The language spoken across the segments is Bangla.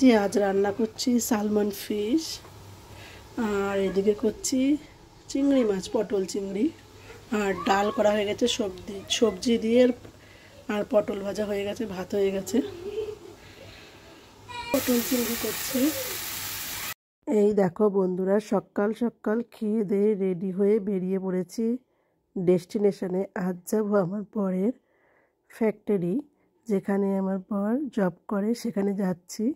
যে আজ রান্না করছি সালমন ফিশ, আর এদিকে করছি চিংড়ি মাছ, পটল চিংড়ি, আর ডাল করা হয়ে গেছে সবজি দিয়ে, আর পটল ভাজা হয়ে গেছে, ভাত হয়ে গেছে। পটল চিংড়ি করছি। এই দেখো বন্ধুরা, সকাল সকাল খেয়ে দিয়ে রেডি হয়ে বেরিয়ে পড়েছি ডেস্টিনেশনে। আজ যাবো আমার বরের ফ্যাক্টরি, যেখানে আমার বর জব করে, সেখানে যাচ্ছি।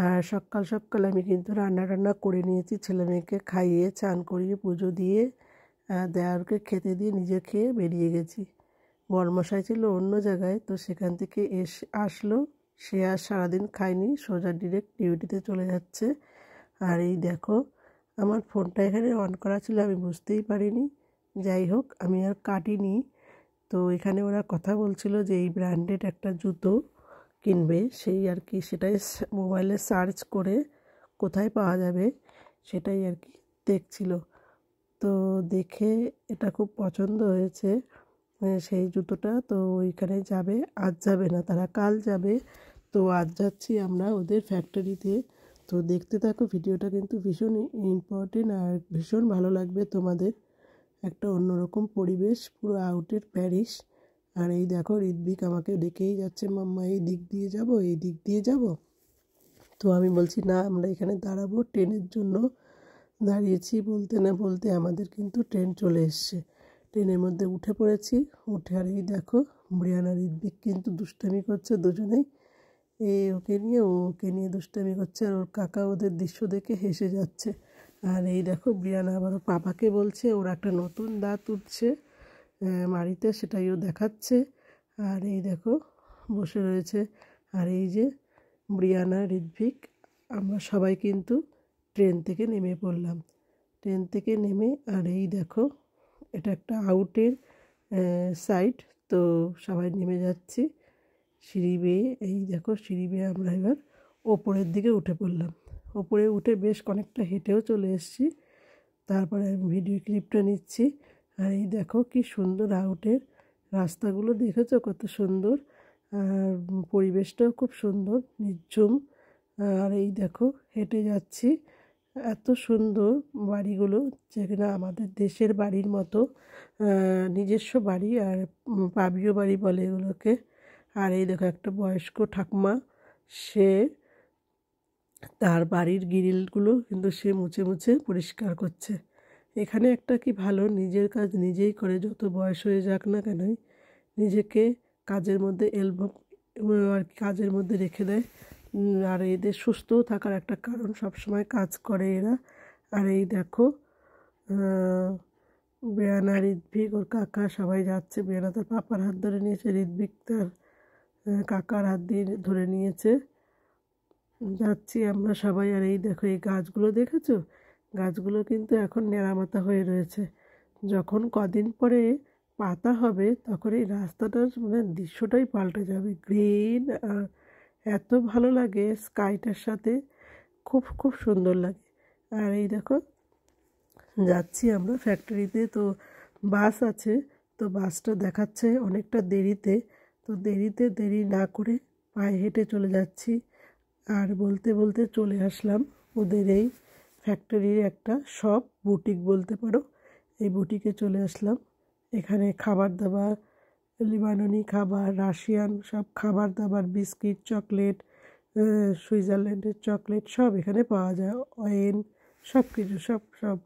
আর সকাল সকাল আমি কিন্তু রান্না করে নিয়েছি, ছেলে মেয়েকে খাইয়ে চান করিয়ে পুজো দিয়ে দেওয়ারকে খেতে দিয়ে নিজে খেয়ে বেরিয়ে গেছি। বরমশাই ছিল অন্য জায়গায়, তো সেখান থেকে আসলো। সে আর সারাদিন খায়নি, সোজা ডিরেক্ট ডিউটিতে চলে যাচ্ছে। আর এই দেখো, আমার ফোনটা এখানে অন করা ছিল, আমি বুঝতেই পারিনি। যাই হোক, আমি আর কাটিনি। তো এখানে ওরা কথা বলছিল যে এই ব্র্যান্ডেড একটা জুতো কিনবে, সেই আর কি, সেটাই মোবাইলে সার্চ করে কোথায় পাওয়া যাবে সেটাই আর কি দেখছিল। তো দেখে এটা খুব পছন্দ হয়েছে সেই জুতোটা। তো ওইখানে যাবে, আজ যাবে না, তারা কাল যাবে। তো আজ যাচ্ছি আমরা ওদের ফ্যাক্টরিতে। তো দেখতে থাকো, ভিডিওটা কিন্তু ভীষণ ইম্পর্টেন্ট আর ভীষণ ভালো লাগবে তোমাদের। একটা অন্যরকম পরিবেশ, পুরো আউটের প্যারিস। আর এই দেখো, ঋত্বিক আমাকে ডেকেই যাচ্ছে, মাম্মা এই দিক দিয়ে যাব, এই দিক দিয়ে যাব। তো আমি বলছি না, আমরা এখানে দাঁড়াবো, ট্রেনের জন্য দাঁড়িয়েছি। বলতে না বলতে আমাদের কিন্তু ট্রেন চলে এসছে। ট্রেনের মধ্যে উঠে পড়েছি। উঠে আর এই দেখো, ব্রিয়ান আর ঋত্বিক কিন্তু দুষ্টামি করছে দুজনেই। ওকে নিয়ে ওকে নিয়ে দুষ্টামি করছে, আর ওর কাকা ওদের দৃশ্য দেখে হেসে যাচ্ছে। আর এই দেখো, ব্রিয়ানা আবারও পাপাকে বলছে ওর একটা নতুন দাঁত উঠছে মাড়িতে, সেটাই ও দেখাচ্ছে। আর এই দেখো বসে রয়েছে। আর এই যে ব্রিয়ানা, ঋত্বিক, আমরা সবাই কিন্তু ট্রেন থেকে নেমে পড়লাম। ট্রেন থেকে নেমে, আর এই দেখো, এটা একটা আউটের সাইড। তো সবাই নেমে যাচ্ছি সিঁড়ি বেয়ে। এই দেখো, সিঁড়ি বেয়ে আমরা এবার ওপরের দিকে উঠে পড়লাম। ওপরে উঠে বেশ অনেকটা হেঁটেও চলে এসেছি। তারপরে আমি ভিডিও ক্লিপটা নিচ্ছি। আর এই দেখো কি সুন্দর আউটের রাস্তাগুলো, দেখেছো কত সুন্দর, আর পরিবেশটাও খুব সুন্দর, নির্ঝুম। আর এই দেখো হেঁটে যাচ্ছি, এত সুন্দর বাড়িগুলো, যেখানে আমাদের দেশের বাড়ির মতো নিজস্ব বাড়ি, আর পাবীয় বাড়ি বলে এগুলোকে। আর এই দেখো, একটা বয়স্ক ঠাকুমা, সে তার বাড়ির গ্রিলগুলো কিন্তু সে মুছে মুছে পরিষ্কার করছে। এখানে একটা কি ভালো, নিজের কাজ নিজেই করে, যত বয়স হয়ে যাক না কেন, নিজেকে কাজের মধ্যে আর কাজের মধ্যে রেখে দেয়। আর এদের সুস্থও থাকার একটা কারণ, সবসময় কাজ করে এরা। আর এই দেখো, বেয়ানা, ঋত্বিক, ওর কাকা সবাই যাচ্ছে। বেয়ানা তার পাপার হাত ধরে নিয়েছে, ঋত্বিক তার কাকার হাত দিয়ে ধরে নিয়েছে। যাচ্ছি আমরা সবাই। আর এই দেখো, এই গাছগুলো দেখেছো, গাছগুলো কিন্তু এখন নেড়ামাতা হয়ে রয়েছে। যখন কদিন পরে পাতা হবে, তখন এই রাস্তাটার মানে দৃশ্যটাই পাল্টে যাবে, গ্রিন। আর এত ভালো লাগে স্কাইটার সাথে, খুব খুব সুন্দর লাগে। আর এই দেখো, যাচ্ছি আমরা ফ্যাক্টরিতে। তো বাস আছে, তো বাসটা দেখাচ্ছে অনেকটা দেরিতে। তো দেরি না করে পায়ে হেঁটে চলে যাচ্ছি। আর বলতে বলতে চলে আসলাম ওদের এই ফ্যাক্টরির একটা শপ, বুটিক বলতে পারো। এই বুটিকে চলে আসলাম। এখানে খাবার দাবার, লেবাননি খাবার, রাশিয়ান সব খাবার দাবার, বিস্কিট, চকলেট, সুইজারল্যান্ডের চকলেট সব এখানে পাওয়া যায়, অয়েল, সব কিছু, সব সব।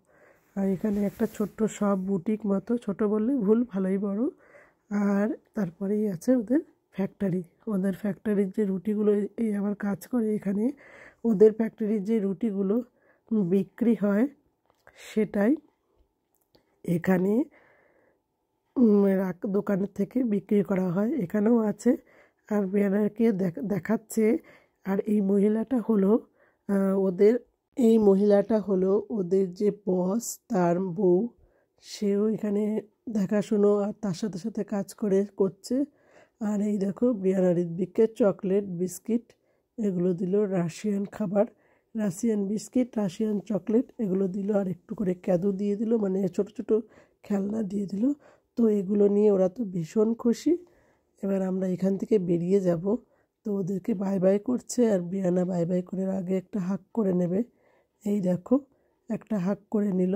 আর এখানে একটা ছোট্ট শপ, বুটিক মতো, ছোট বললে ভুল, ভালোই বড়। আর তারপরেই আছে ওদের ফ্যাক্টরি। ওদের ফ্যাক্টরির যে রুটিগুলো, এই আমার কাজ করে এখানে, ওদের ফ্যাক্টরির যে রুটিগুলো বিক্রি হয়, সেটাই এখানে দোকানের থেকে বিক্রি করা হয়, এখানেও আছে। আর ব্যানারকে দেখাচ্ছে। আর এই মহিলাটা হলো ওদের যে বস, তার বউ। সেও এখানে দেখাশুনো আর তার সাথে সাথে কাজ করছে। আর এই দেখো, ব্রিয়ানা ঋত্বিককে চকলেট, বিস্কিট এগুলো দিল, রাশিয়ান খাবার, রাশিয়ান বিস্কিট, রাশিয়ান চকলেট এগুলো দিল। আর একটু করে ক্যাদু দিয়ে দিল, মানে ছোট ছোট খেলনা দিয়ে দিল। তো এগুলো নিয়ে ওরা তো ভীষণ খুশি। এবার আমরা এখান থেকে বেরিয়ে যাব। তো ওদেরকে বাই বাই করছে, আর ব্রিয়ানা বাই বাই করে আগে একটা হাগ করে নেবে। এই দেখো একটা হাগ করে নিল।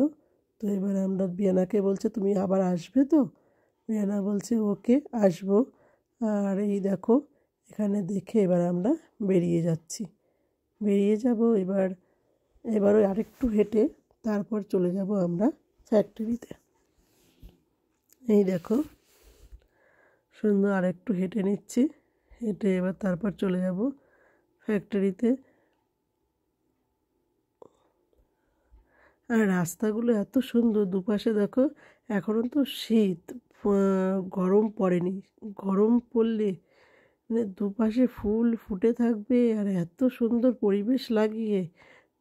তো এবার আমরা ব্রিয়ানাকে বলছে তুমি আবার আসবে তো? ব্রিয়ানা বলছে ওকে আসবো। আর এই দেখো এখানে দেখে এবার আমরা বেরিয়ে যাচ্ছি, বেরিয়ে যাব এবারও আরেকটু হেঁটে তারপর চলে যাব আমরা ফ্যাক্টরিতে। এই দেখো সুন্দর আরেকটু হেঁটে নিচ্ছি, হেঁটে এবার তারপর চলে যাব ফ্যাক্টরিতে। আর রাস্তাগুলো এত সুন্দর, দুপাশে দেখো এখনও তো শীত, গরম পড়েনি। গরম পড়লে মানে দুপাশে ফুল ফুটে থাকবে আর এত সুন্দর পরিবেশ লাগিয়ে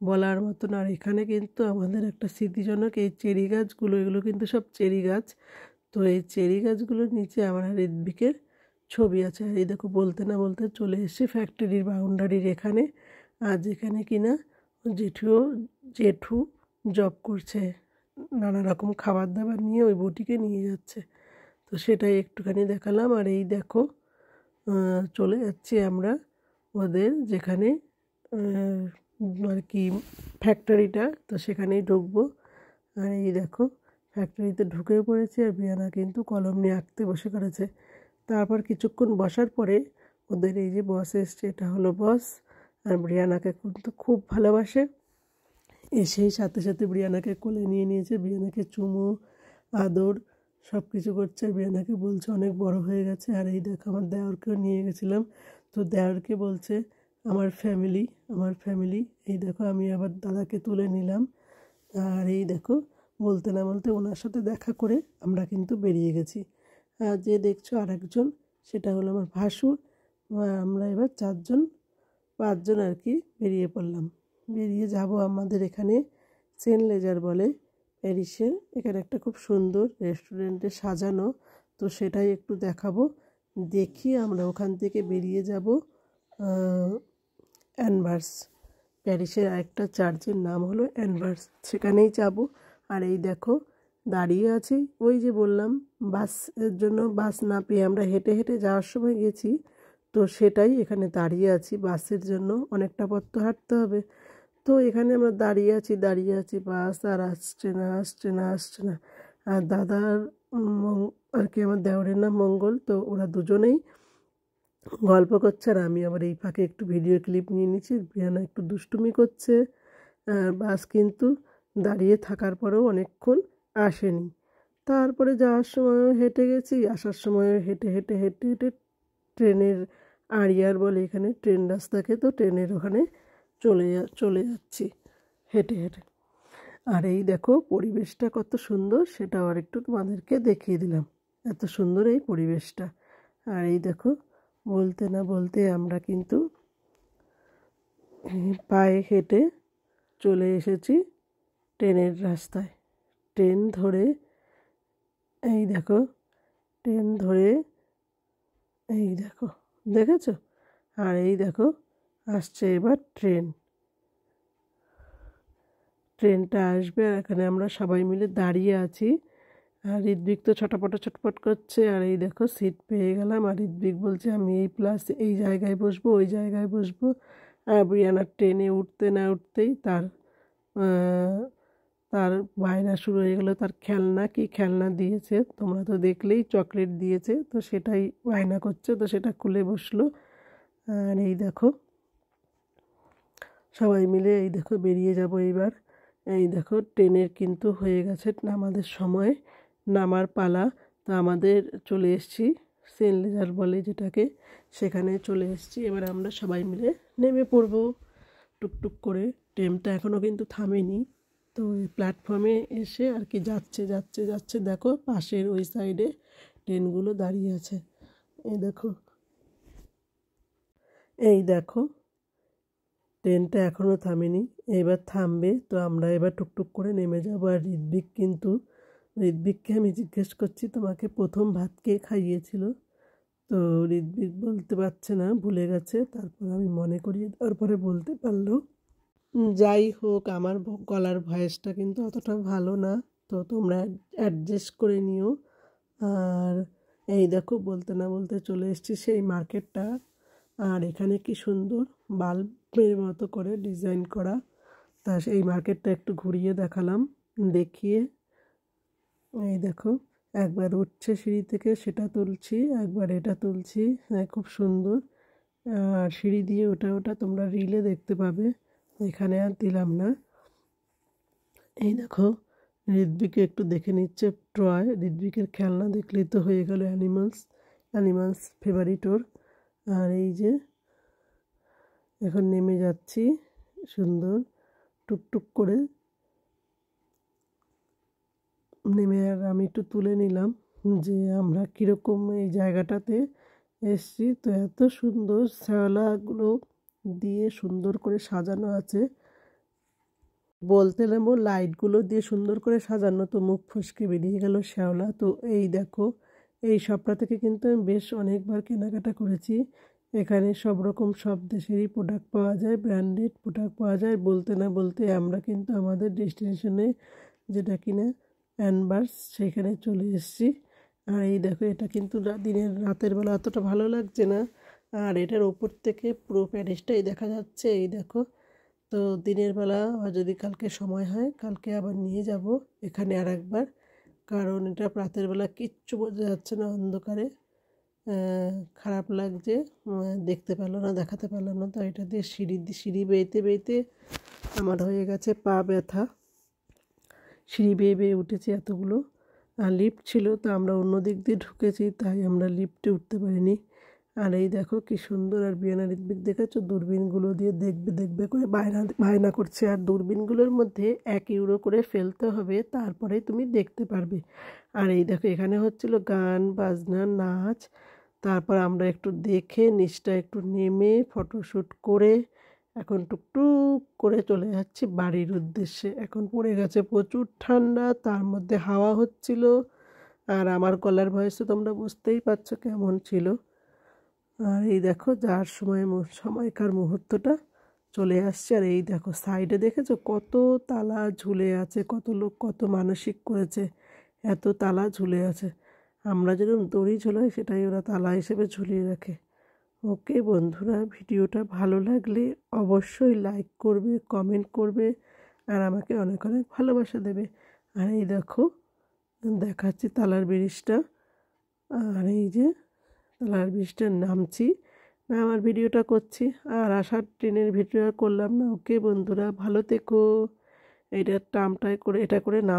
বলার মতন। আর এখানে কিন্তু আমাদের একটা স্মৃতিজনক এই চেরি গাছগুলো, এগুলো কিন্তু সব চেরি গাছ। তো এই চেরি গাছগুলোর নিচে আমার ঋত্বিকের ছবি আছে। আর এই দেখো বলতে না বলতে চলে এসেছি ফ্যাক্টরির বাউন্ডারির এখানে। আর যেখানে কিনা জেঠু জব করছে, নানা রকম খাবার দাবার নিয়ে ওই বটিকে নিয়ে যাচ্ছে। তো সেটাই একটুখানি দেখালাম। আর এই দেখো চলে যাচ্ছি আমরা ওদের যেখানে আর কি ফ্যাক্টরিটা, তো সেখানেই ঢুকবো। আর এই দেখো ফ্যাক্টরিতে ঢুকেও পড়েছে, আর ব্রিয়ানা কিন্তু কলম নিয়ে আঁকতে বসে করেছে। তারপর কিছুক্ষণ বসার পরে ওদের এই যে বস এসছে, এটা হলো বস। আর ব্রিয়ানাকে কিন্তু খুব ভালোবাসে। এসেই সাথে সাথে ব্রিয়ানাকে কোলে নিয়ে নিয়েছে, ব্রিয়ানাকে চুমু আদর সব কিছু করছে। আর ব্রিয়ানাকে বলছে অনেক বড় হয়ে গেছে। আর এই দেখো আমার দেওরকেও নিয়ে গেছিলাম, তো দেওরকে বলছে আমার ফ্যামিলি, আমার ফ্যামিলি। এই দেখো আমি আবার দাদাকে তুলে নিলাম। আর এই দেখো বলতে না বলতে ওনার সাথে দেখা করে আমরা কিন্তু বেরিয়ে গেছি। আর যে দেখছো আরেকজন, সেটা হলো আমার ভাসুর। আমরা এবার 5জন আর কি বেরিয়ে পড়লাম। বেরিয়ে যাব আমাদের এখানে সেন্ট লেজার বলে প্যারিসের, এখানে একটা খুব সুন্দর রেস্টুরেন্টে সাজানো, তো সেটাই একটু দেখাবো। দেখি আমরা ওখান থেকে বেরিয়ে যাব অ্যানভার্স। প্যারিসের আরেকটা চার্চের নাম হলো অ্যানভার্স, সেখানেই যাব। আর এই দেখো দাঁড়িয়ে আছি, ওই যে বললাম বাসের জন্য, বাস না পেয়ে আমরা হেঁটে হেঁটে যাওয়ার সময় গেছি, তো সেটাই এখানে দাঁড়িয়ে আছি বাসের জন্য। অনেকটা পথ তো হাঁটতে হবে, তো এখানে আমরা দাঁড়িয়ে আছি, বাস আর আসছে না। আর দাদার আর কি আমার দেওরের নাম মঙ্গল, তো ওরা দুজনেই গল্প করছে। আর আমি আবার এই ফাঁকে একটু ভিডিও ক্লিপ নিয়ে নিচ্ছি। ব্রিয়ানা একটু দুষ্টুমি করছে। আর বাস কিন্তু দাঁড়িয়ে থাকার পরেও অনেকক্ষণ আসেনি। তারপরে যাওয়ার সময়ও হেঁটে গেছি, আসার সময়ও হেঁটে ট্রেনের আড়িয়ার বলে এখানে ট্রেন রাস্তাকে, তো ট্রেনের ওখানে চলে যাচ্ছি হেঁটে হেঁটে। আর এই দেখো পরিবেশটা কত সুন্দর, সেটাও আর একটু তোমাদেরকে দেখিয়ে দিলাম, এত সুন্দর এই পরিবেশটা। আর এই দেখো বলতে না বলতে আমরা কিন্তু পায়ে হেঁটে চলে এসেছি ট্রেনের রাস্তায়। ট্রেন ধরে এই দেখো ট্রেন ধরে এই দেখো, দেখেছো? আর এই দেখো আসছে এবার ট্রেনটা আসবে। আর এখানে আমরা সবাই মিলে দাঁড়িয়ে আছি। আর ঋত্বিক তো ছটপট করছে। আর এই দেখো সিট পেয়ে গেলাম। আর ঋত্বিক বলছে আমি এই জায়গায় বসবো, ওই জায়গায় বসবো। আর ব্রিয়ানার ট্রেনে উঠতে না উঠতেই তার বায়না শুরু হয়ে গেলো। তার খেলনা দিয়েছে, তোমরা তো দেখলেই, চকলেট দিয়েছে, তো সেটাই বায়না করছে, তো সেটা খুলে বসলো। আর এই দেখো সবাই মিলে এই দেখো বেরিয়ে যাব এইবার। এই দেখো ট্রেনের কিন্তু হয়ে গেছে আমাদের সময়, নামার পালা। তো আমাদের চলে এসেছি সেন্ট লেজার বলে যেটাকে, সেখানে চলে এসেছি। এবার আমরা সবাই মিলে নেমে পড়বো টুকটুক করে। ট্রেনটা এখনও কিন্তু থামেনি, তো এই প্ল্যাটফর্মে এসে আর কি যাচ্ছে। দেখো পাশের ওই সাইডে ট্রেনগুলো দাঁড়িয়ে আছে। এই দেখো ট্রেনটা এখনও থামেনি, এবার থামবে। তো আমরা এবার টুকটুক করে নেমে যাব। আর ঋত্বিককে আমি জিজ্ঞেস করছি তোমাকে প্রথম ভাত কে খাইয়েছিল? তো ঋত্বিক বলতে পারছে না, ভুলে গেছে। তারপর আমি মনে করিয়ে তারপরে বলতে পারলো। যাই হোক, আমার গলার ভয়েসটা কিন্তু অতটা ভালো না, তো তোমরা অ্যাডজাস্ট করে নিও। আর এই দেখো বলতে না বলতে চলে এসেছি সেই মার্কেটটা। আর এখানে কি সুন্দর বাল্বের মতো করে ডিজাইন করা। তা এই মার্কেটটা একটু ঘুরিয়ে দেখালাম, দেখিয়ে। এই দেখো, একবার উঠছে সিঁড়ি থেকে সেটা তুলছি, একবার এটা তুলছি। খুব সুন্দর। আর সিঁড়ি দিয়ে ওটা তোমরা রিলে দেখতে পাবে, এখানে আর দিলাম না। এই দেখো, ঋত্বিকে একটু দেখে নিচ্ছে ট্রয়। ঋত্বিকের খেলনা দেখলেই তো হয়ে গেল অ্যানিমালস ফেভারিট ওর। আর এই যে এখন নেমে যাচ্ছি, সুন্দর টুকটুক করে নেমে। আর আমি একটু তুলে নিলাম যে আমরা কীরকম এই জায়গাটাতে এসছি। তো এত সুন্দর শ্যাওলাগুলো দিয়ে সুন্দর করে সাজানো আছে, বলতে নেবো লাইটগুলো দিয়ে সুন্দর করে সাজানো। তো মুখ ফসকে বেরিয়ে গেল শ্যাওলা। তো এই দেখো, এই শপটা থেকে কিন্তু আমি বেশ অনেকবার কেনাকাটা করেছি। এখানে সব রকম সব দেশেরই প্রোডাক্ট পাওয়া যায়, ব্র্যান্ডেড প্রোডাক্ট পাওয়া যায়। বলতে না বলতে আমরা কিন্তু আমাদের ডেস্টিনেশনে, যেটা কিনা অ্যানবার্স, সেখানে চলে এসেছি। আর এই দেখো, এটা কিন্তু রাতের বেলা অতটা ভালো লাগছে না, আর এটার ওপর থেকে পুরো প্যারিসটাই দেখা যাচ্ছে। এই দেখো, তো দিনের বেলা আবার যদি কালকে সময় হয়, কালকে আবার নিয়ে যাব এখানে আর একবার, কারণ এটা রাতের বেলা কিচ্ছু বোঝা যাচ্ছে না, অন্ধকারে খারাপ লাগছে, দেখতে পেলো না, দেখাতে পারলো না। তো এটা দিয়ে সিঁড়ি বেয়েতে বেয়েতে আমার হয়ে গেছে পা ব্যথা। সিঁড়ি বেয়ে বেয়ে উঠেছি এতগুলো। আর লিফট ছিল, তো আমরা অন্য দিক দিয়ে ঢুকেছি, তাই আমরা লিফটে উঠতে পারিনি। আর এই দেখো কি সুন্দর। আর বিয়ানা ঋত্বিক দেখেছো, দূরবীনগুলো দিয়ে দেখবে করে বায়না করছে। আর দূরবীনগুলোর মধ্যে 1 ইউরো করে ফেলতে হবে, তারপরে তুমি দেখতে পারবে। আর এই দেখো, এখানে হচ্ছিল গান বাজনা, নাচ। তারপর আমরা একটু দেখে নিচটা একটু নেমে ফটোশ্যুট করে এখন টুকটুক করে চলে যাচ্ছি বাড়ির উদ্দেশ্যে। এখন পড়ে গেছে প্রচুর ঠান্ডা, তার মধ্যে হাওয়া হচ্ছিল। আর আমার গলার ভয়েস তো তোমরা বুঝতেই পারছো কেমন ছিল। আর এই দেখো, যার সময়কার মুহূর্তটা চলে আসছে। আর এই দেখো, সাইডে দেখেছো কত তালা ঝুলে আছে, কত লোক কত মানসিক করেছে, এত তালা ঝুলে আছে। আমরা যেরকম দড়ি ঝোলাই, সেটাই ওরা তালা হিসেবে ঝুলিয়ে রাখে। ওকে বন্ধুরা, ভিডিওটা ভালো লাগলে অবশ্যই লাইক করবে, কমেন্ট করবে, আর আমাকে অনেক অনেক ভালোবাসা দেবে। আর এই দেখো, দেখাচ্ছি তালার ব্রিজটা। আর এই যে তালার ব্রিজটার নামছি, না আমার ভিডিওটা করছি, আর আসার ট্রেনের ভিডিও করলাম না। ওকে বন্ধুরা, ভালো থেকো। এটা করে নাম